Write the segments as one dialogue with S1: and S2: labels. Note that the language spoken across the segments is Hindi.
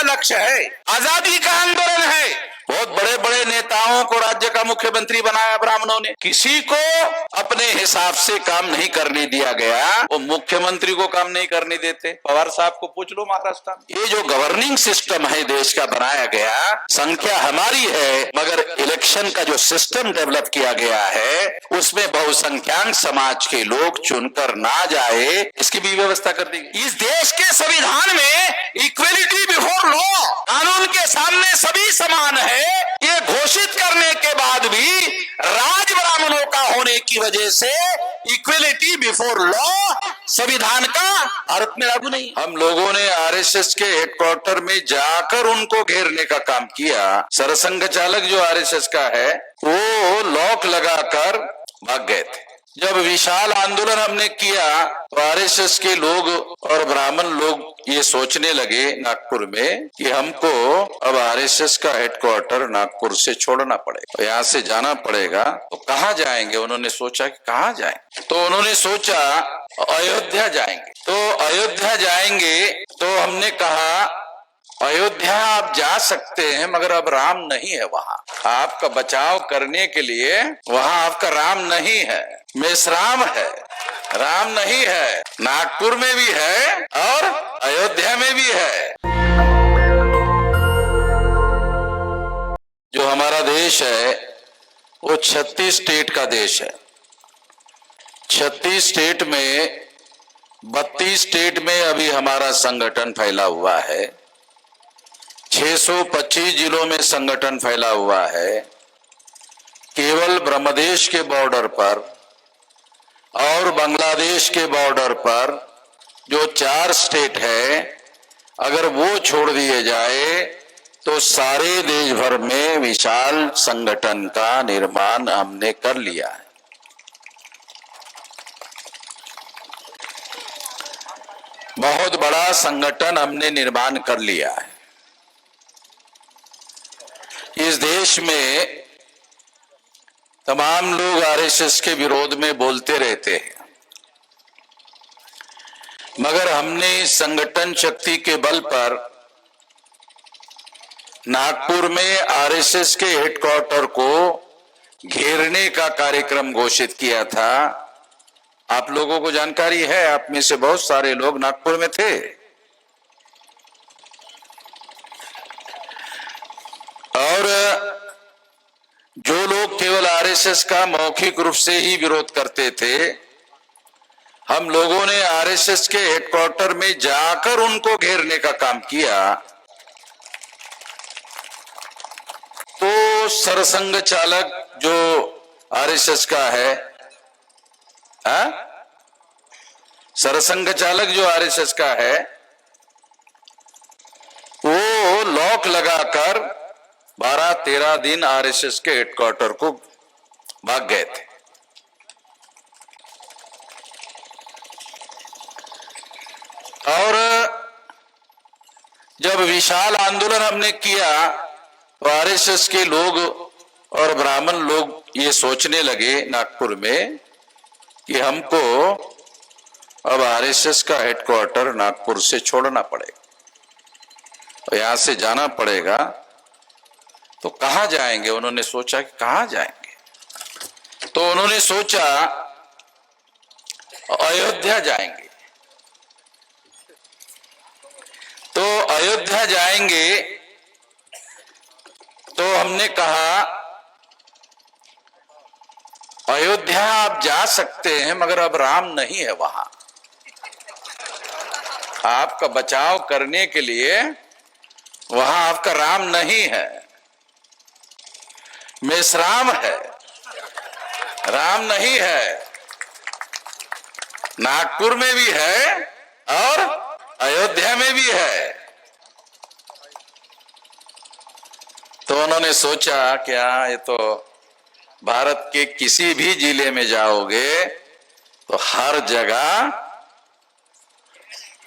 S1: हमारा लक्ष्य है, आजादी का आंदोलन है। बहुत बड़े बड़े नेताओं को राज्य का मुख्यमंत्री बनाया ब्राह्मणों ने, किसी को अपने हिसाब से काम नहीं करने दिया गया। वो मुख्यमंत्री को काम नहीं करने देते। पवार साहब को पूछ लो महाराष्ट्र में। ये जो गवर्निंग सिस्टम है देश का बनाया गया, संख्या हमारी है, मगर इलेक्शन का जो सिस्टम डेवलप किया गया है उसमें बहुसंख्यक समाज के लोग चुनकर ना जाए, इसकी भी व्यवस्था कर दी गई। इस देश के संविधान में इक्वलिटी बिफोर लॉ, कानून के सामने सभी समान है, ये घोषित करने के बाद भी राज ब्राह्मणों का होने की वजह से इक्वलिटी बिफोर लॉ संविधान का भारत में लागू नहीं। हम लोगों ने आरएसएस के हेडक्वार्टर में जाकर उनको घेरने का काम किया। सरसंघ चालक जो आरएसएस का है वो लॉक लगाकर भाग गए थे। जब विशाल आंदोलन हमने किया तो आरएसएस के लोग और ब्राह्मण लोग ये सोचने लगे नागपुर में कि हमको अब आरएसएस का हेडक्वार्टर नागपुर से छोड़ना पड़ेगा, यहाँ से जाना पड़ेगा। तो कहाँ जाएंगे? उन्होंने सोचा कि कहाँ जाएं? तो उन्होंने सोचा अयोध्या जाएंगे। तो अयोध्या जाएंगे तो हमने कहा अयोध्या आप जा सकते हैं, मगर अब राम नहीं है वहाँ। आपका बचाव करने के लिए वहाँ आपका राम नहीं है, मेषराम है, राम नहीं है। नागपुर में भी है और अयोध्या में भी है। जो हमारा देश है वो 36 स्टेट का देश है। 36 स्टेट में 32 स्टेट में अभी हमारा संगठन फैला हुआ है। 625 जिलों में संगठन फैला हुआ है। केवल ब्रह्मदेश के बॉर्डर पर और बांग्लादेश के बॉर्डर पर जो 4 स्टेट है, अगर वो छोड़ दिए जाए तो सारे देश भर में विशाल संगठन का निर्माण हमने कर लिया है। बहुत बड़ा संगठन हमने निर्माण कर लिया है। इस देश में तमाम लोग आरएसएस के विरोध में बोलते रहते हैं, मगर हमने इस संगठन शक्ति के बल पर नागपुर में आरएसएस के हेडक्वार्टर को घेरने का कार्यक्रम घोषित किया था। आप लोगों को जानकारी है, आप में से बहुत सारे लोग नागपुर में थे। और जो लोग केवल आरएसएस का मौखिक रूप से ही विरोध करते थे, हम लोगों ने आरएसएस के हेडक्वार्टर में जाकर उनको घेरने का काम किया। तो सरसंघ चालक जो आरएसएस का है, सरसंघ चालक जो आरएसएस का है, वो लॉक लगाकर 12-13 दिन आरएसएस के हेडक्वार्टर को भाग गए थे। और जब विशाल आंदोलन हमने किया तो आरएसएस के लोग और ब्राह्मण लोग ये सोचने लगे नागपुर में कि हमको अब आरएसएस का हेडक्वार्टर नागपुर से छोड़ना पड़ेगा, तो यहाँ से जाना पड़ेगा। तो कहाँ जाएंगे? उन्होंने सोचा कि कहाँ जाएंगे? तो उन्होंने सोचा अयोध्या जाएंगे। तो अयोध्या जाएंगे तो हमने कहा अयोध्या आप जा सकते हैं, मगर अब राम नहीं है वहां। आपका बचाव करने के लिए वहां आपका राम नहीं है, मेषराम है, राम नहीं है। नागपुर में भी है और अयोध्या में भी है। तो उन्होंने सोचा क्या, ये तो भारत के किसी भी जिले में जाओगे तो हर जगह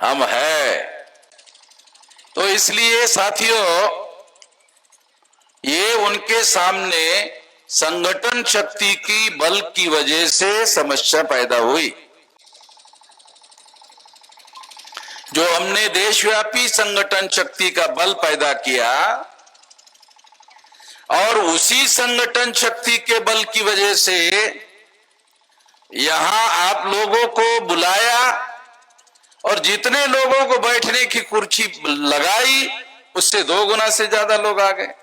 S1: हम है। तो इसलिए साथियों, ये उनके सामने संगठन शक्ति की बल की वजह से समस्या पैदा हुई। जो हमने देशव्यापी संगठन शक्ति का बल पैदा किया और उसी संगठन शक्ति के बल की वजह से यहां आप लोगों को बुलाया और जितने लोगों को बैठने की कुर्सी लगाई उससे 2 गुना से ज्यादा लोग आ गए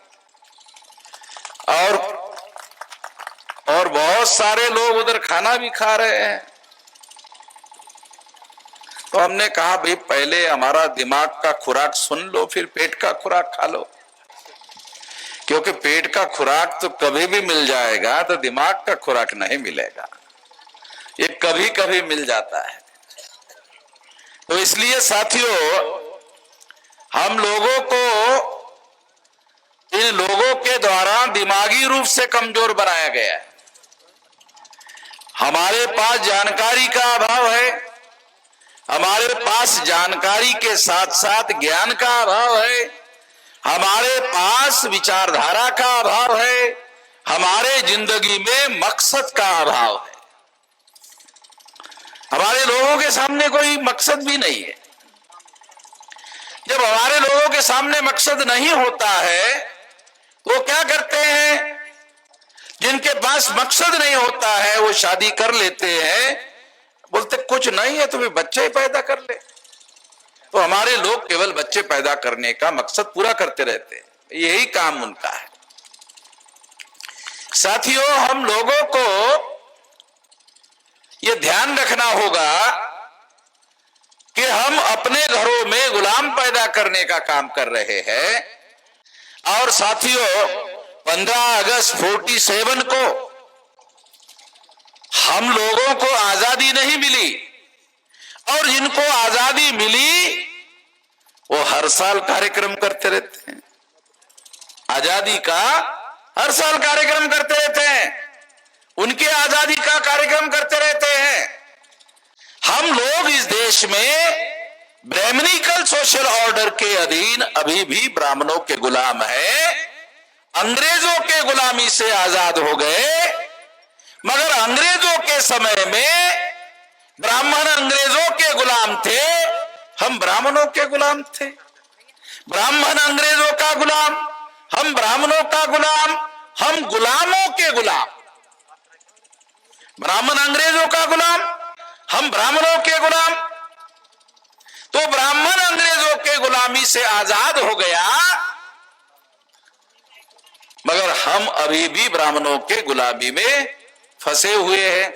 S1: और बहुत सारे लोग उधर खाना भी खा रहे हैं। तो हमने कहा भाई पहले हमारा दिमाग का खुराक सुन लो फिर पेट का खुराक खा लो, क्योंकि पेट का खुराक तो कभी भी मिल जाएगा तो दिमाग का खुराक नहीं मिलेगा, ये कभी कभी मिल जाता है। तो इसलिए साथियों हम लोगों को इन लोगों के द्वारा दिमागी रूप से कमजोर बनाया गया है। हमारे पास जानकारी का अभाव है, हमारे पास जानकारी के साथ साथ ज्ञान का अभाव है, हमारे पास विचारधारा का अभाव है, हमारे जिंदगी में मकसद का अभाव है। हमारे लोगों के सामने कोई मकसद भी नहीं है। जब हमारे लोगों के सामने मकसद नहीं होता है तो वो क्या करते हैं, जिनके पास मकसद नहीं होता है वो शादी कर लेते हैं, बोलते कुछ नहीं है तो भी बच्चे पैदा कर ले। तो हमारे लोग केवल बच्चे पैदा करने का मकसद पूरा करते रहते हैं, यही काम उनका है। साथियों हम लोगों को ये ध्यान रखना होगा कि हम अपने घरों में गुलाम पैदा करने का काम कर रहे हैं। और साथियों 15 अगस्त 47 को हम लोगों को आजादी नहीं मिली और जिनको आजादी मिली वो हर साल कार्यक्रम करते रहते हैं, आजादी का हर साल कार्यक्रम करते रहते हैं, उनके आजादी का कार्यक्रम करते रहते हैं। हम लोग इस देश में ब्राह्मणिकल सोशल ऑर्डर के अधीन अभी भी ब्राह्मणों के गुलाम हैं, अंग्रेजों के गुलामी से आजाद हो गए, मगर अंग्रेजों के समय में ब्राह्मण अंग्रेजों के गुलाम थे, हम ब्राह्मणों के गुलाम थे। ब्राह्मण अंग्रेजों का गुलाम, हम ब्राह्मणों का गुलाम, हम गुलामों के गुलाम। ब्राह्मण अंग्रेजों का गुलाम, हम ब्राह्मणों के गुलाम। तो ब्राह्मण अंग्रेजों के गुलामी से आजाद हो गया, मगर हम अभी भी ब्राह्मणों के गुलामी में फंसे हुए हैं।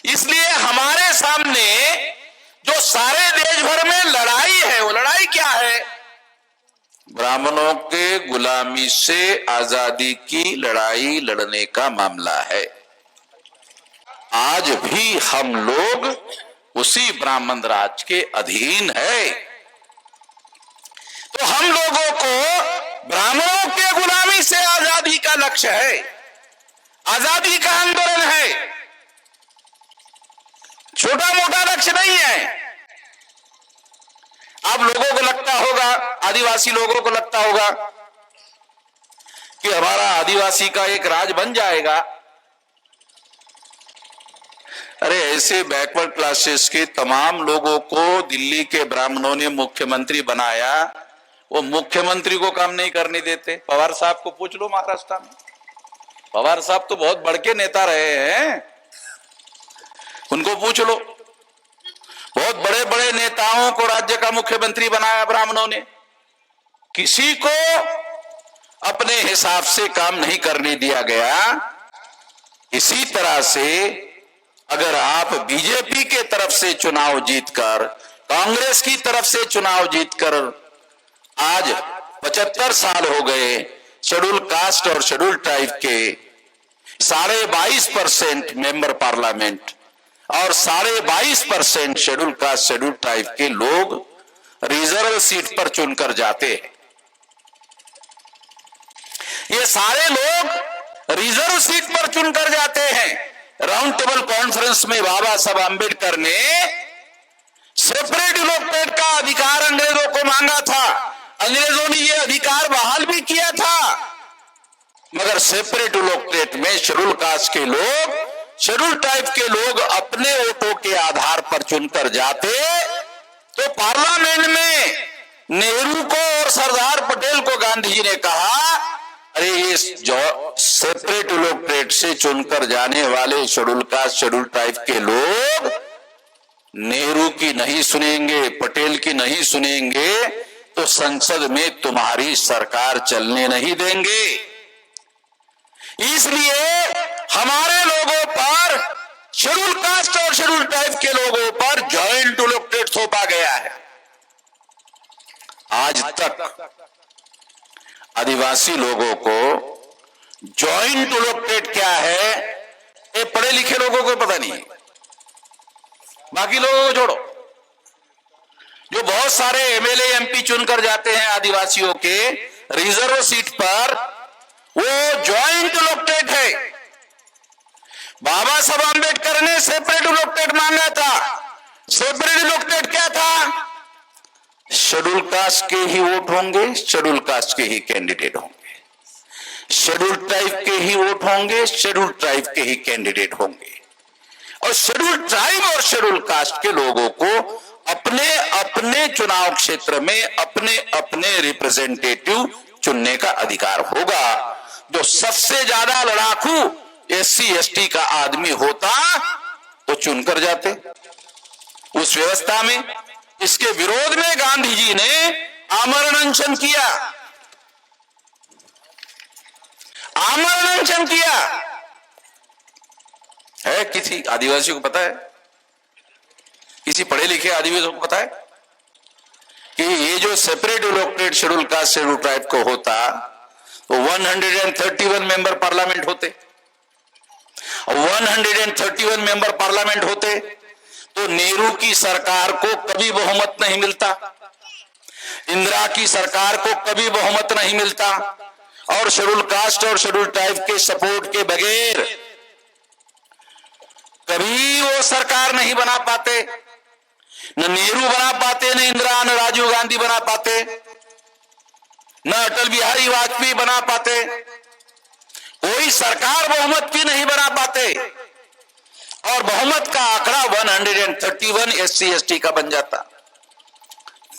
S1: इसलिए हमारे सामने जो सारे देश भर में लड़ाई है, वो लड़ाई क्या है? ब्राह्मणों के गुलामी से आजादी की लड़ाई लड़ने का मामला है। आज भी हम लोग उसी ब्राह्मण राज के अधीन है। तो हम लोगों को ब्राह्मणों के गुलामी से आजादी का लक्ष्य है, आजादी का आंदोलन है, छोटा मोटा लक्ष्य नहीं है। आप लोगों को लगता होगा, आदिवासी लोगों को लगता होगा कि हमारा आदिवासी का एक राज बन जाएगा। अरे ऐसे बैकवर्ड क्लासेस के तमाम लोगों को दिल्ली के ब्राह्मणों ने मुख्यमंत्री बनाया, वो मुख्यमंत्री को काम नहीं करने देते। पवार साहब को पूछ लो महाराष्ट्र में, पवार साहब तो बहुत बड़के नेता रहे हैं, उनको पूछ लो। बहुत बड़े बड़े नेताओं को राज्य का मुख्यमंत्री बनाया ब्राह्मणों ने, किसी को अपने हिसाब से काम नहीं करने दिया गया। इसी तरह से अगर आप बीजेपी के तरफ से चुनाव जीतकर, कांग्रेस की तरफ से चुनाव जीतकर आज 75 साल हो गए, शेड्यूल कास्ट और शेड्यूल ट्राइब के 22.5% मेंबर पार्लियामेंट और 22.5% शेड्यूल कास्ट शेड्यूल ट्राइब के लोग रिजर्व सीट पर चुनकर जाते हैं। ये सारे लोग रिजर्व सीट पर चुनकर जाते हैं। राउंड टेबल कॉन्फ्रेंस में बाबा साहब आंबेडकर ने सेपरेट इलेक्टोरेट का अधिकार अंग्रेजों को मांगा था, अंग्रेजों ने यह अधिकार बहाल भी किया था, मगर सेपरेट इलेक्टोरेट में शेड्यूल कास्ट के लोग, शेड्यूल ट्राइब के लोग अपने वोटों के आधार पर चुनकर जाते तो नेहरू को और सरदार पटेल को गांधी जी ने कहा, अरे ये जो सेपरेट इलेक्टोरेट से चुनकर जाने वाले शेड्यूल कास्ट शेड्यूल ट्राइब के लोग नेहरू की नहीं सुनेंगे, पटेल की नहीं सुनेंगे तो संसद में तुम्हारी सरकार चलने नहीं देंगे। इसलिए हमारे लोगों पर, शेड्यूल कास्ट और शेड्यूल ट्राइब के लोगों पर जॉइंट इलेक्टोरेट थोपा गया है। आज तक आदिवासी लोगों को जॉइंट इलेक्टोरेट क्या है ये पढ़े लिखे लोगों को पता नहीं, बाकी लोगों को छोड़ो। जो बहुत सारे एमएलए एमपी चुनकर जाते हैं आदिवासियों के रिजर्व सीट पर, वो जॉइंट इलेक्टोरेट है। बाबा साहब आंबेडकर ने सेपरेट इलेक्टोरेट मांगा था। सेपरेट इलेक्टोरेट क्या था? शेड्यूल कास्ट के ही वोट होंगे, शेड्यूल कास्ट के ही कैंडिडेट होंगे, शेड्यूल ट्राइब के ही वोट होंगे, शेड्यूल ट्राइब के ही कैंडिडेट होंगे। और शेड्यूल ट्राइब और शेड्यूल कास्ट के लोगों को अपने अपने चुनाव क्षेत्र में अपने अपने रिप्रेजेंटेटिव चुनने का अधिकार होगा। जो सबसे ज्यादा लड़ाकू एससी एसटी का आदमी होता तो चुनकर जाते उस व्यवस्था में। इसके विरोध में गांधी जी ने आमरण अनशन किया, आमरण अनशन किया। है किसी आदिवासी को पता है, किसी पढ़े लिखे आदिवासी को पता है कि ये जो separate electorate schedule caste schedule tribe को होता तो 131 मेंबर पार्लियामेंट होते, 131 मेंबर पार्लियामेंट होते तो नेहरू की सरकार को कभी बहुमत नहीं मिलता, इंदिरा की सरकार को कभी बहुमत नहीं मिलता, और शेड्यूल कास्ट और शेड्यूल ट्राइब के सपोर्ट के बगैर कभी वो सरकार नहीं बना पाते। न नेहरू बना पाते, न इंदिरा, न राजीव गांधी बना पाते, न अटल बिहारी वाजपेयी बना पाते, कोई सरकार बहुमत की नहीं बना पाते। और बहुमत का आंकड़ा 131 एससी एसटी का बन जाता,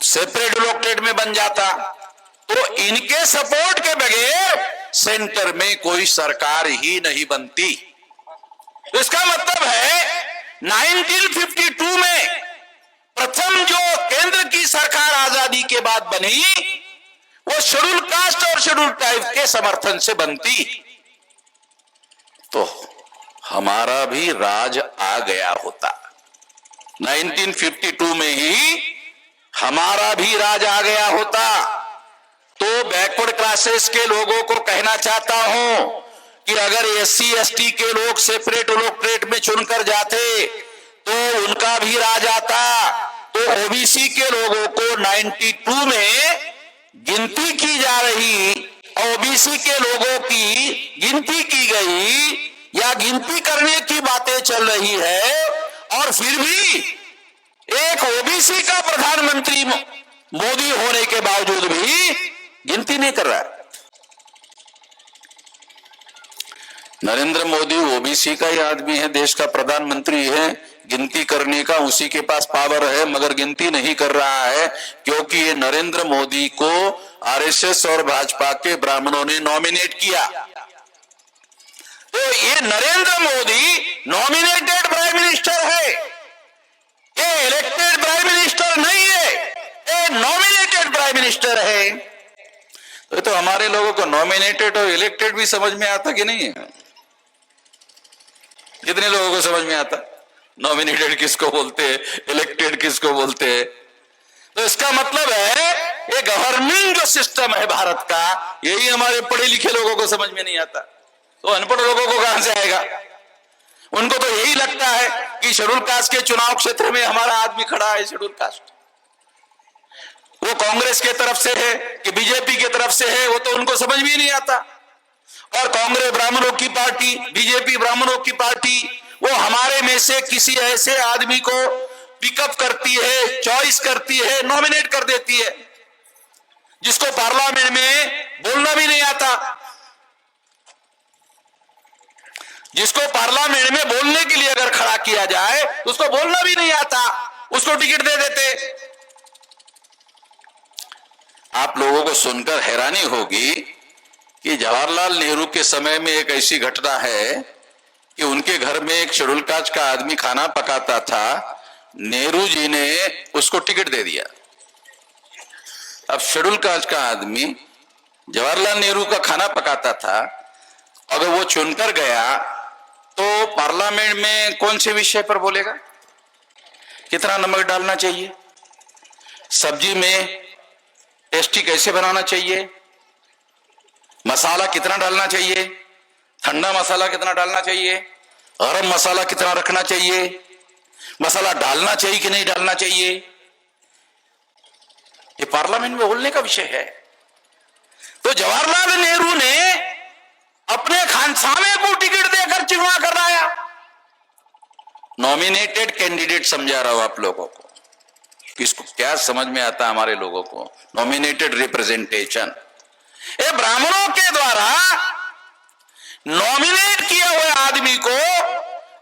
S1: सेपरेट इलेक्टोरेट में बन जाता। तो इनके सपोर्ट के बगैर सेंटर में कोई सरकार ही नहीं बनती। इसका मतलब है 1952 में प्रथम जो केंद्र की सरकार आजादी के बाद बनी वो शेड्यूल कास्ट और शेड्यूल ट्राइब के समर्थन से बनती तो हमारा भी राज आ गया होता। 1952 में ही हमारा भी राज आ गया होता। तो बैकवर्ड क्लासेस के लोगों को कहना चाहता हूं कि अगर एससी एसटी के लोग सेपरेट इलेक्टोरेट में चुनकर जाते तो उनका भी राज आता। तो ओबीसी के लोगों को 92 में गिनती की जा रही, ओबीसी के लोगों की गिनती की गई या गिनती करने की बातें चल रही है, और फिर भी एक ओबीसी का प्रधानमंत्री मोदी होने के बावजूद भी गिनती नहीं कर रहा है। नरेंद्र मोदी ओबीसी का ही आदमी है, देश का प्रधानमंत्री है, गिनती करने का उसी के पास पावर है, मगर गिनती नहीं कर रहा है क्योंकि ये नरेंद्र मोदी को आरएसएस और भाजपा के ब्राह्मणों ने नॉमिनेट किया। तो ये Narendra Modi nominated prime minister है, ये इलेक्टेड प्राइम मिनिस्टर नहीं है, ये नॉमिनेटेड प्राइम मिनिस्टर है। तो हमारे लोगों को नॉमिनेटेड और इलेक्टेड भी समझ में आता कि नहीं है? कितने लोगों को समझ में आता नॉमिनेटेड किसको बोलते हैं, इलेक्टेड किसको बोलते हैं? तो इसका मतलब है ये गवर्निंग जो सिस्टम है भारत का, यही हमारे पढ़े लिखे लोगों को समझ में नहीं आता। तो अनपढ़ लोगों को कहां से आएगा? उनको तो यही लगता है कि शेड्यूल कास्ट के चुनाव क्षेत्र में हमारा आदमी खड़ा है, शेड्यूल कास्ट, वो कांग्रेस के तरफ से है कि बीजेपी के तरफ से है, वो तो उनको समझ में ही नहीं आता। और कांग्रेस ब्राह्मणों की पार्टी, बीजेपी ब्राह्मणों की पार्टी, वो हमारे में से किसी ऐसे आदमी को पिकअप करती है, चॉइस करती है, नॉमिनेट कर देती है, जिसको पार्लियामेंट में बोलना भी नहीं आता, जिसको पार्लियामेंट में बोलने के लिए अगर खड़ा किया जाए तो उसको बोलना भी नहीं आता, उसको टिकट दे देते। आप लोगों को सुनकर हैरानी होगी कि जवाहरलाल नेहरू के समय में एक ऐसी घटना है कि उनके घर में एक शेड्यूल कास्ट का आदमी खाना पकाता था, नेहरू जी ने उसको टिकट दे दिया। अब शेड्यूल कास्ट का आदमी जवाहरलाल नेहरू का खाना पकाता था, अगर वो चुनकर गया तो पार्लियामेंट में कौन से विषय पर बोलेगा? कितना नमक डालना चाहिए, सब्जी में टेस्टी कैसे बनाना चाहिए, मसाला कितना डालना चाहिए, ठंडा मसाला कितना डालना चाहिए, गरम मसाला कितना रखना चाहिए, मसाला डालना चाहिए कि नहीं डालना चाहिए, ये पार्लियामेंट में बोलने का विषय है। तो जवाहरलाल नेहरू ने अपने खानसामे को टिकट देकर चुनाव कराया। नॉमिनेटेड कैंडिडेट समझा रहा हूं आप लोगों को, किसको क्या समझ में आता है हमारे लोगों को, नॉमिनेटेड रिप्रेजेंटेशन। ये ब्राह्मणों के द्वारा नॉमिनेट किए हुए आदमी को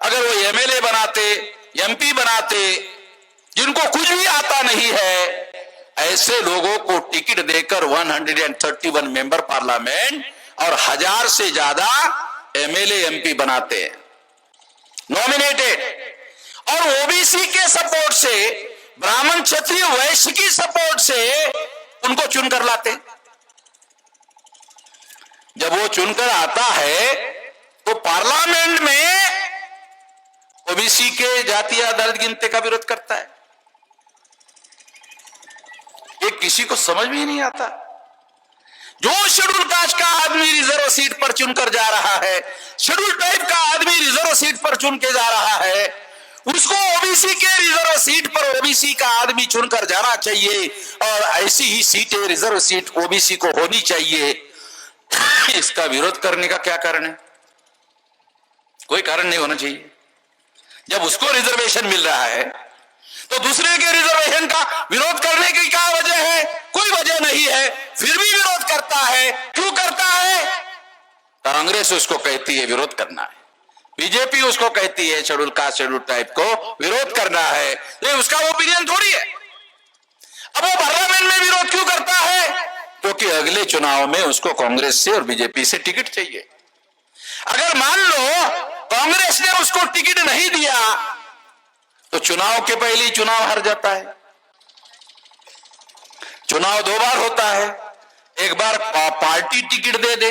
S1: अगर वो एमएलए बनाते, एमपी बनाते, जिनको कुछ भी आता नहीं है, ऐसे लोगों को टिकट देकर 131 मेंबर पार्लियामेंट और 1000 से ज्यादा एमएलए एमपी बनाते हैं, नॉमिनेटेड। और ओबीसी के सपोर्ट से, ब्राह्मण क्षत्रिय वैश्य की सपोर्ट से उनको चुनकर लाते। जब वो चुनकर आता है तो पार्लियामेंट में ओबीसी के जातीय आधारित गिनती का विरोध करता है। ये किसी को समझ में ही नहीं आता। जो शेड्यूल कास्ट का आदमी रिजर्व सीट पर चुनकर जा रहा है, शेड्यूल टाइप का आदमी रिजर्व सीट पर चुन के जा रहा है, उसको ओबीसी के रिजर्व सीट पर ओबीसी का आदमी चुनकर जाना चाहिए और ऐसी ही सीटें रिजर्व सीट ओबीसी को होनी चाहिए। इसका विरोध करने का क्या कारण है? कोई कारण नहीं होना चाहिए। जब उसको रिजर्वेशन मिल रहा है तो दूसरे के रिजर्वेशन का विरोध करने की क्या वजह है? कोई वजह नहीं है, फिर भी विरोध करता है। क्यों करता है? कांग्रेस उसको कहती है विरोध करना है, बीजेपी उसको कहती है शेड्यूल कास्ट शेड्यूल टाइप को विरोध करना है। ये उसका ओपिनियन थोड़ी है। अब वो पार्लियामेंट में विरोध क्यों करता है? क्योंकि अगले चुनाव में उसको कांग्रेस से और बीजेपी से टिकट चाहिए। अगर मान लो कांग्रेस ने उसको टिकट नहीं दिया तो चुनाव के पहले ही चुनाव हार जाता है। चुनाव 2 बार होता है, एक बार पार्टी टिकट दे दे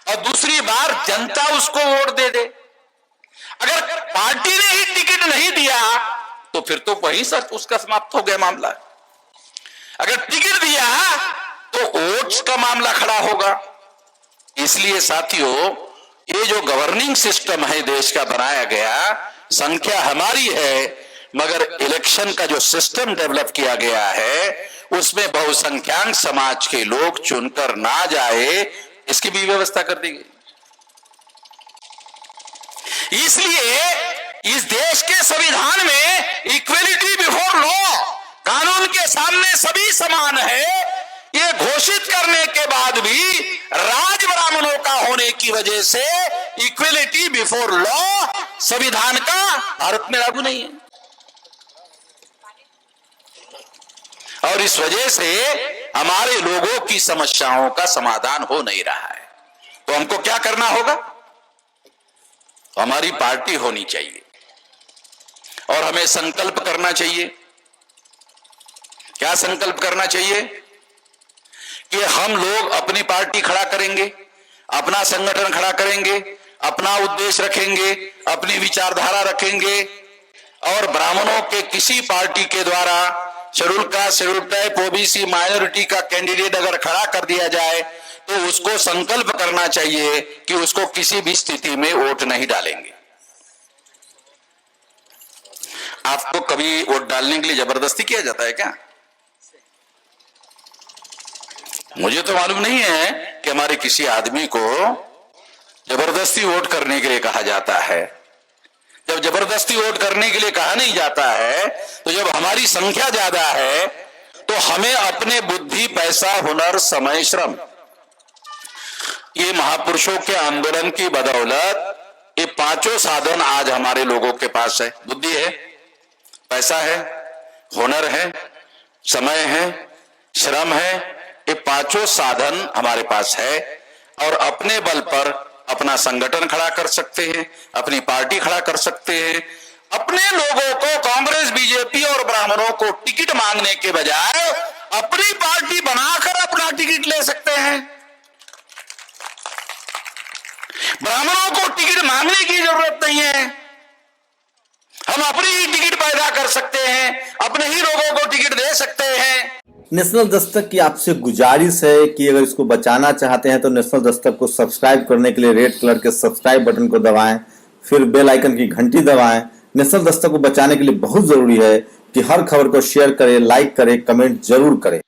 S1: और दूसरी बार जनता उसको वोट दे दे। अगर पार्टी ने ही टिकट नहीं दिया तो फिर तो वहीं से उसका समाप्त हो गया मामला। अगर टिकट दिया तो वोट्स का मामला खड़ा होगा। इसलिए साथियों, ये जो गवर्निंग सिस्टम है देश का बनाया गया, संख्या हमारी है मगर इलेक्शन का जो सिस्टम डेवलप किया गया है उसमें बहुसंख्याक समाज के लोग चुनकर ना जाए, इसकी भी व्यवस्था कर दी गई। इसलिए इस देश के संविधान में इक्वलिटी बिफोर लॉ, कानून के सामने सभी समान है, ये घोषित करने के बाद भी राज ब्राह्मणों का होने की वजह से इक्वलिटी बिफोर लॉ संविधान का भारत में लागू नहीं है। और इस वजह से हमारे लोगों की समस्याओं का समाधान हो नहीं रहा है। तो हमको क्या करना होगा? हमारी पार्टी होनी चाहिए और हमें संकल्प करना चाहिए। क्या संकल्प करना चाहिए? कि हम लोग अपनी पार्टी खड़ा करेंगे, अपना संगठन खड़ा करेंगे, अपना उद्देश्य रखेंगे, अपनी विचारधारा रखेंगे और ब्राह्मणों के किसी पार्टी के द्वारा schedule caste schedule type OBC minority का कैंडिडेट अगर खड़ा कर दिया जाए तो उसको संकल्प करना चाहिए कि उसको किसी भी स्थिति में वोट नहीं डालेंगे। आपको कभी वोट डालने के लिए जबरदस्ती किया जाता है क्या? मुझे तो मालूम नहीं है कि हमारे किसी आदमी को जबरदस्ती वोट करने के लिए कहा जाता है। जब जबरदस्ती वोट करने के लिए कहा नहीं जाता है तो जब हमारी संख्या ज्यादा है तो हमें अपने बुद्धि, पैसा, हुनर, समय, श्रम, ये महापुरुषों के आंदोलन की बदौलत ये पांचों साधन आज हमारे लोगों के पास है। बुद्धि है, पैसा है, हुनर है, समय है, श्रम है ये पांचों साधन हमारे पास है और अपने बल पर अपना संगठन खड़ा कर सकते हैं, अपनी पार्टी खड़ा कर सकते हैं। अपने लोगों को, कांग्रेस, बीजेपी और ब्राह्मणों को टिकट मांगने के बजाय अपनी पार्टी बनाकर अपना टिकट ले सकते हैं। ब्राह्मणों को टिकट मांगने की जरूरत नहीं है, हम अपनी ही टिकट पैदा कर सकते हैं, अपने ही लोगों को टिकट दे सकते हैं।
S2: नेशनल दस्तक की आपसे गुजारिश है कि अगर इसको बचाना चाहते हैं तो नेशनल दस्तक को सब्सक्राइब करने के लिए रेड कलर के सब्सक्राइब बटन को दबाएं, फिर बेल आइकन की घंटी दबाएं। नेशनल दस्तक को बचाने के लिए बहुत जरूरी है कि हर खबर को शेयर करें, लाइक करें, कमेंट जरूर करें।